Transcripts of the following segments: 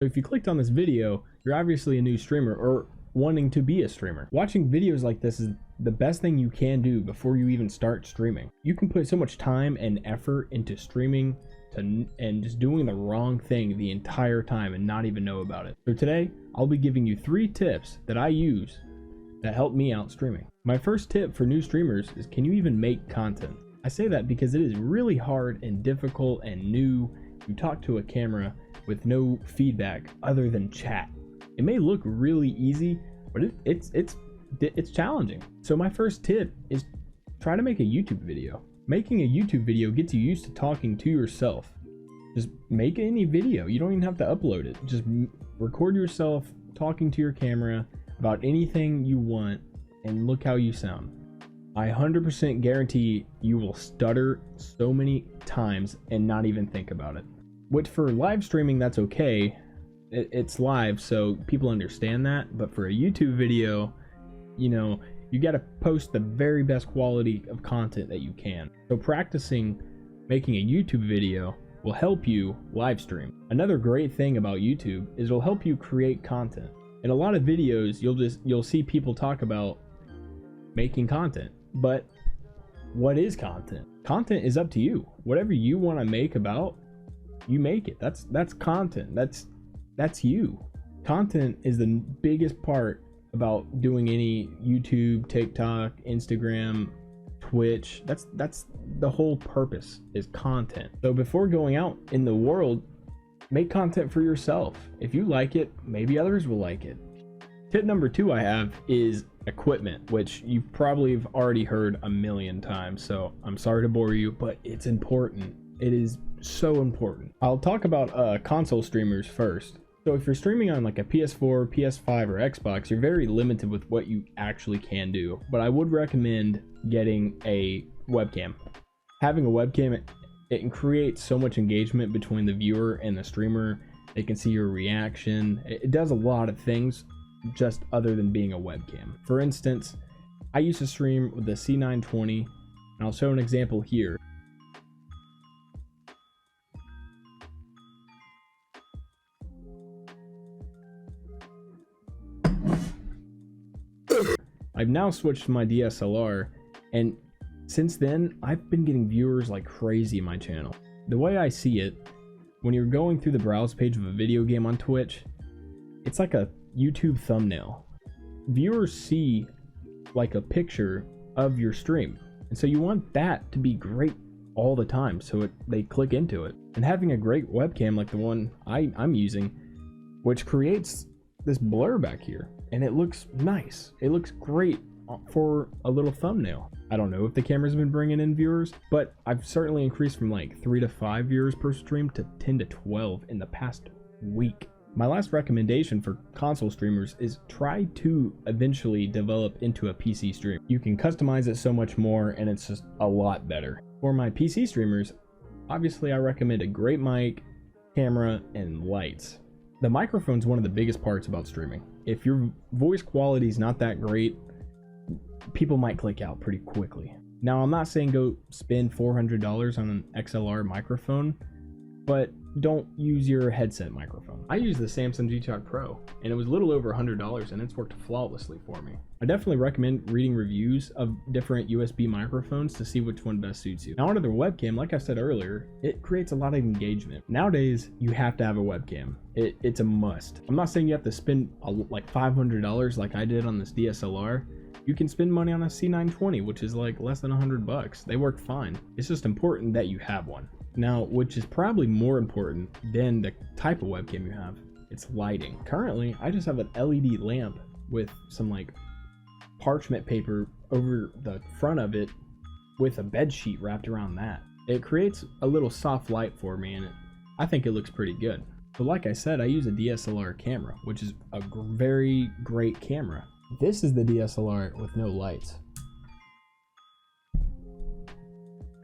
So if you clicked on this video, you're obviously a new streamer or wanting to be a streamer. Watching videos like this is the best thing you can do before you even start streaming. You can put so much time and effort into streaming and just doing the wrong thing the entire time and not even know about it. So today, I'll be giving you 3 tips that I use that help me out streaming. My first tip for new streamers is, can you even make content? I say that because it is really hard and difficult and new to talk to a camera with no feedback other than chat. It may look really easy, but it's challenging. So my first tip is try to make a YouTube video. Making a YouTube video gets you used to talking to yourself. Just make any video. You don't even have to upload it. Just record yourself talking to your camera about anything you want and look how you sound. I 100% guarantee you will stutter so many times and not even think about it. Which for live streaming, that's okay. It's live, so people understand that. But for a YouTube video, you know, you got to post the very best quality of content that you can. So practicing making a YouTube video will help you live stream. Another great thing about YouTube is it'll help you create content. In a lot of videos, you'll see people talk about making content, but what is content? Content is up to you. Whatever you want to make about, you make it. That's content. That's you. Content is the biggest part about doing any YouTube, TikTok, Instagram, Twitch. That's the whole purpose, is content. So before going out in the world, make content for yourself. If you like it, maybe others will like it. Tip number 2 I have is equipment, which you probably have already heard a million times, so I'm sorry to bore you, but it's important. It is so important. I'll talk about console streamers first. So if you're streaming on like a PS4, PS5, or Xbox, you're very limited with what you actually can do. But I would recommend getting a webcam. Having a webcam, it creates so much engagement between the viewer and the streamer. They can see your reaction. It does a lot of things just other than being a webcam. For instance, I used to stream with the C920, and I'll show an example here. I've now switched to my DSLR, and since then I've been getting viewers like crazy on my channel. The way I see it, when you're going through the browse page of a video game on Twitch, it's like a YouTube thumbnail. Viewers see like a picture of your stream, and so you want that to be great all the time, so they click into it. And having a great webcam like the one I'm using, which creates this blur back here, and it looks nice. It looks great for a little thumbnail. I don't know if the camera's been bringing in viewers, but I've certainly increased from like 3 to 5 viewers per stream to 10 to 12 in the past week. My last recommendation for console streamers is try to eventually develop into a PC stream. You can customize it so much more, and it's just a lot better. For my PC streamers, obviously I recommend a great mic, camera, and lights. The microphone's one of the biggest parts about streaming. If your voice quality is not that great, people might click out pretty quickly. Now, I'm not saying go spend $400 on an XLR microphone, but don't use your headset microphone. I use the Samsung G-Shock Pro, and it was a little over $100, and it's worked flawlessly for me. I definitely recommend reading reviews of different USB microphones to see which one best suits you. Now, onto the webcam, like I said earlier, it creates a lot of engagement. Nowadays, you have to have a webcam. It's a must. I'm not saying you have to spend like $500 like I did on this DSLR. You can spend money on a C920, which is like less than $100. They work fine. It's just important that you have one. Now, which is probably more important than the type of webcam you have, it's lighting. Currently, I just have an LED lamp with some like parchment paper over the front of it with a bed sheet wrapped around that. It creates a little soft light for me, and I think it looks pretty good. So like I said, I use a DSLR camera, which is a very great camera. This is the DSLR with no lights.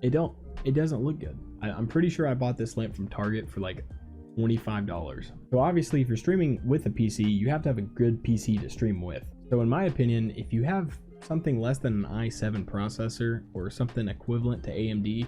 It doesn't look good. I'm pretty sure I bought this lamp from Target for like $25. So obviously, if you're streaming with a PC, you have to have a good PC to stream with. So in my opinion, if you have something less than an i7 processor or something equivalent to AMD,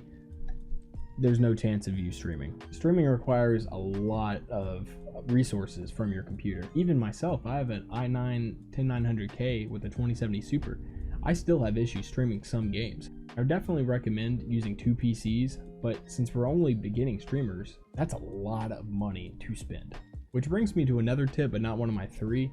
there's no chance of you streaming. Streaming requires a lot of resources from your computer. Even myself, I have an i9-10900K with a 2070 Super. I still have issues streaming some games. I would definitely recommend using 2 PCs, but since we're only beginning streamers, that's a lot of money to spend. Which brings me to another tip, but not one of my 3.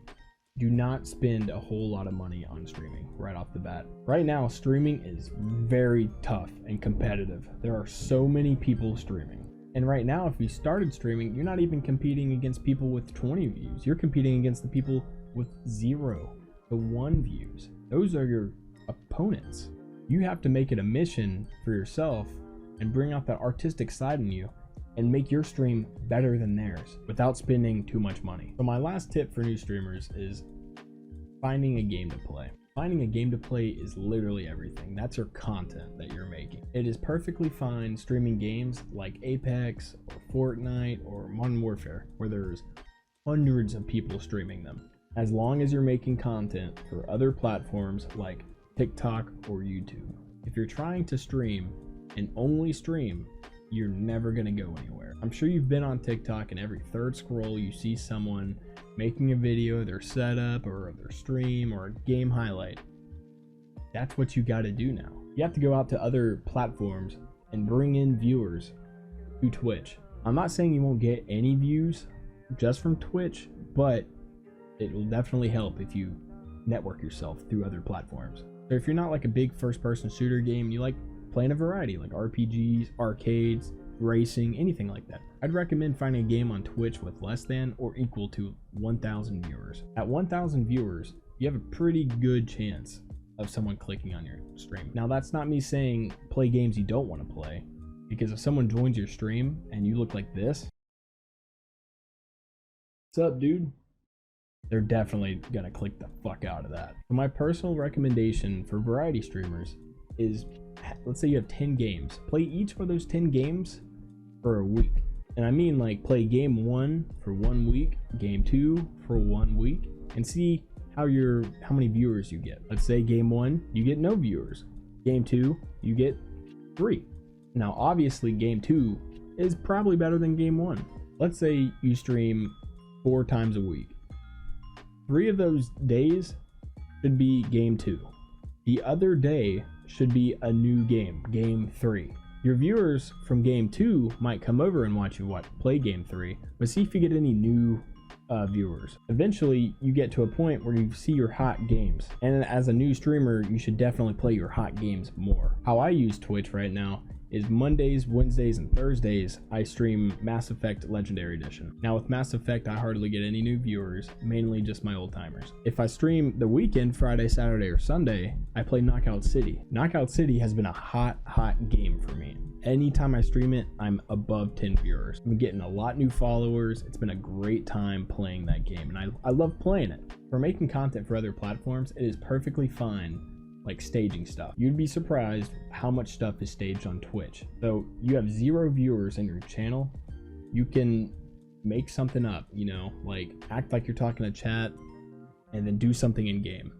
Do not spend a whole lot of money on streaming right off the bat. Right now, streaming is very tough and competitive. There are so many people streaming. And right now, if you started streaming, you're not even competing against people with 20 views. You're competing against the people with 0 to 1 views. Those are your opponents. You have to make it a mission for yourself and bring out that artistic side in you and make your stream better than theirs without spending too much money. So my last tip for new streamers is finding a game to play. Finding a game to play is literally everything. That's your content that you're making. It is perfectly fine streaming games like Apex or Fortnite or Modern Warfare, where there's hundreds of people streaming them. As long as you're making content for other platforms like TikTok or YouTube. If you're trying to stream and only stream, you're never gonna go anywhere. I'm sure you've been on TikTok and every third scroll you see someone making a video of their setup or of their stream or a game highlight. That's what you gotta do now. You have to go out to other platforms and bring in viewers to Twitch. I'm not saying you won't get any views just from Twitch, but it will definitely help if you network yourself through other platforms. So if you're not like a big first-person shooter game, you like playing a variety like RPGs, arcades, racing, anything like that, I'd recommend finding a game on Twitch with less than or equal to 1,000 viewers. At 1,000 viewers, you have a pretty good chance of someone clicking on your stream. Now that's not me saying play games you don't want to play, because if someone joins your stream and you look like this, what's up, dude? They're definitely gonna click the fuck out of that. So my personal recommendation for variety streamers is, let's say you have 10 games. Play each of those 10 games for a week. And I mean like play game 1 for 1 week, game 2 for 1 week, and see how many viewers you get. Let's say game 1, you get no viewers. Game 2, you get 3. Now obviously game 2 is probably better than game 1. Let's say you stream 4 times a week. 3 of those days should be game 2. The other day should be a new game, game 3. Your viewers from game 2 might come over and watch you play game 3, but see if you get any new viewers. Eventually, you get to a point where you see your hot games, and as a new streamer, you should definitely play your hot games more. How I use Twitch right now is Mondays, Wednesdays, and Thursdays, I stream Mass Effect Legendary Edition. Now with Mass Effect, I hardly get any new viewers, mainly just my old timers. If I stream the weekend, Friday, Saturday, or Sunday, I play Knockout City. Knockout City has been a hot game for me. Anytime I stream it, I'm above 10 viewers. I'm getting a lot new followers. It's been a great time playing that game, and I love playing it. For making content for other platforms, it is perfectly fine like staging stuff. You'd be surprised how much stuff is staged on Twitch. So you have 0 viewers in your channel, you can make something up, you know, like act like you're talking to chat and then do something in game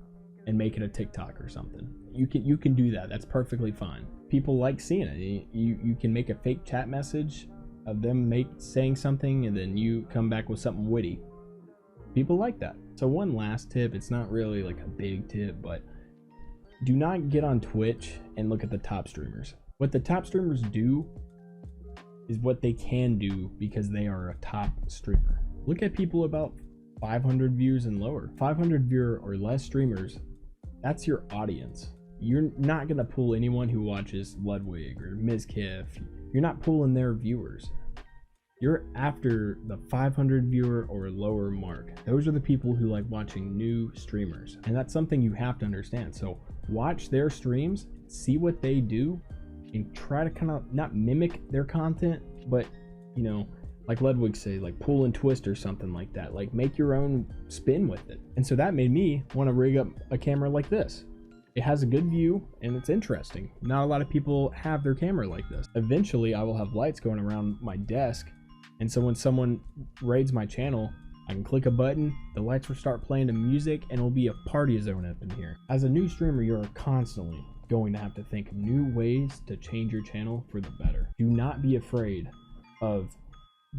and make it a TikTok or something. You can do that. That's perfectly fine. People like seeing it. You can make a fake chat message of them saying something and then you come back with something witty. People like that. So one last tip, it's not really like a big tip, but do not get on Twitch and look at the top streamers. What the top streamers do is what they can do because they are a top streamer. Look at people about 500 views and lower. 500 viewer or less streamers, that's your audience. You're not gonna pull anyone who watches Ludwig or Mizkif. You're not pulling their viewers. You're after the 500 viewer or lower mark. Those are the people who like watching new streamers. And that's something you have to understand. So watch their streams, see what they do, and try to kind of not mimic their content, but you know, like Ludwig say, like pull and twist or something like that. Like make your own spin with it. And so that made me want to rig up a camera like this. It has a good view and it's interesting. Not a lot of people have their camera like this. Eventually I will have lights going around my desk, and so when someone raids my channel, I can click a button, the lights will start playing the music, and it'll be a party zone up in here. As a new streamer, you're constantly going to have to think of new ways to change your channel for the better. Do not be afraid of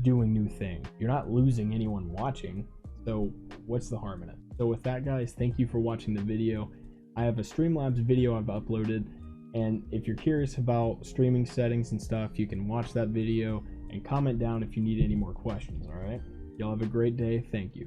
doing new things. You're not losing anyone watching, so what's the harm in it? So with that, guys, thank you for watching the video. I have a Streamlabs video I've uploaded, and if you're curious about streaming settings and stuff, you can watch that video and comment down if you need any more questions. All right, y'all have a great day. Thank you.